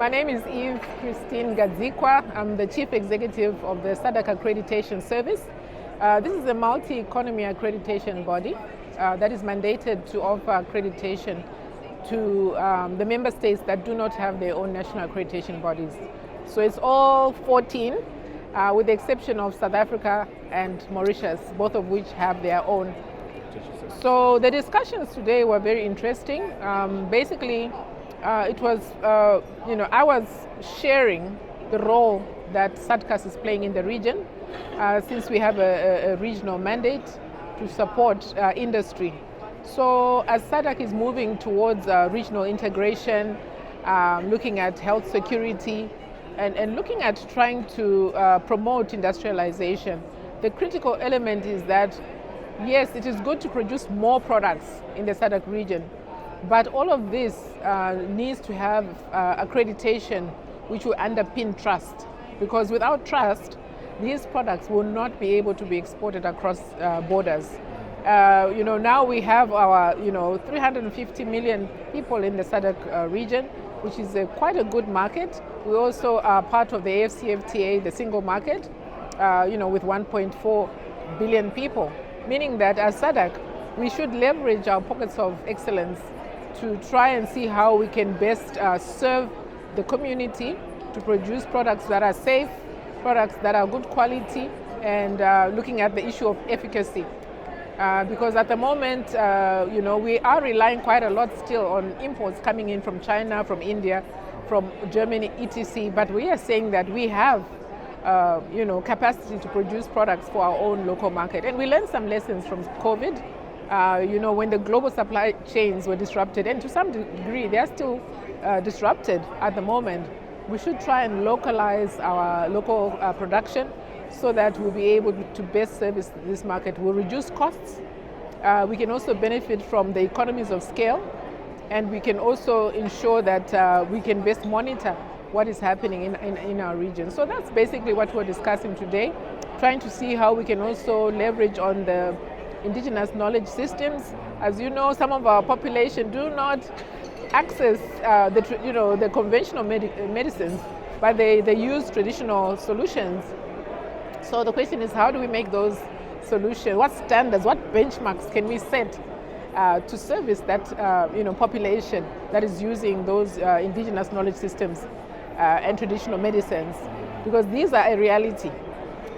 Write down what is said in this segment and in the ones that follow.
My name is Eve Christine Gadzikwa. I'm the Chief Executive of the SADC Accreditation Service. This is a multi-economy accreditation body that is mandated to offer accreditation to the member states that do not have their own national accreditation bodies. So it's all 14, with the exception of South Africa and Mauritius, both of which have their own. So the discussions today were very interesting. Basically, it was, I was sharing the role that SADCAS is playing in the region, since we have a regional mandate to support industry. So as SADC is moving towards regional integration, looking at health security, and looking at trying to promote industrialization, the critical element is that, yes, it is good to produce more products in the SADC region, but all of this needs to have accreditation which will underpin trust, because without trust, these products will not be able to be exported across borders. Now we have our 350 million people in the SADC region, which is quite a good market. We also are part of the AFCFTA, the single market, with 1.4 billion people, meaning that as SADC, we should leverage our pockets of excellence to try and see how we can best serve the community to produce products that are safe, products that are good quality, and looking at the issue of efficacy. Because at the moment, we are relying quite a lot still on imports coming in from China, from India, from Germany, etc. But we are saying that we have, capacity to produce products for our own local market. And we learned some lessons from COVID. When the global supply chains were disrupted, and to some degree they are still disrupted at the moment, we should try and localize our local production so that we'll be able to best service this market. We'll reduce costs. We can also benefit from the economies of scale, and we can also ensure that we can best monitor what is happening in our region. So that's basically what we're discussing today, trying to see how we can also leverage on the indigenous knowledge systems. As you know, some of our population do not access the conventional medicines, but they use traditional solutions. So the question is, how do we make those solutions? What standards, what benchmarks can we set to service that population that is using those indigenous knowledge systems and traditional medicines? Because these are a reality.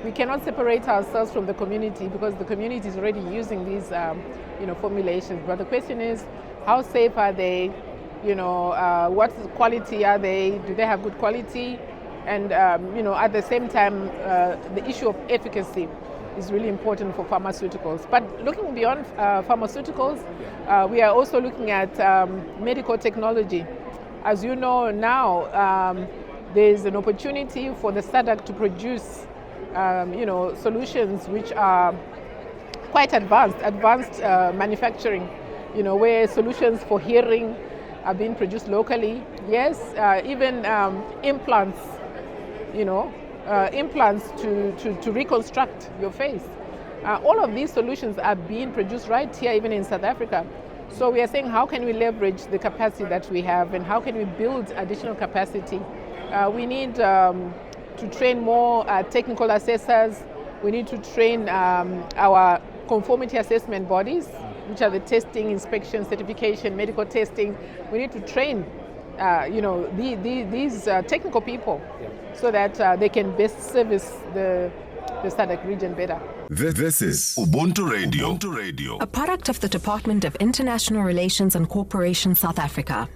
We cannot separate ourselves from the community because the community is already using these formulations. But the question is, how safe are they? What quality are they? Do they have good quality? And at the same time, the issue of efficacy is really important for pharmaceuticals. But looking beyond pharmaceuticals, we are also looking at medical technology. As you know now, there is an opportunity for the SADC to produce solutions which are quite advanced manufacturing, where solutions for hearing are being produced locally. Yes, even implants, implants to reconstruct your face. All of these solutions are being produced right here, even in South Africa. So we are saying, how can we leverage the capacity that we have, and how can we build additional capacity? We need to train more technical assessors. We need to train our conformity assessment bodies, which are the testing, inspection, certification, medical testing. We need to train these technical people so that they can best service the SADC region better. This is Ubuntu Radio. A product of the Department of International Relations and Cooperation, South Africa.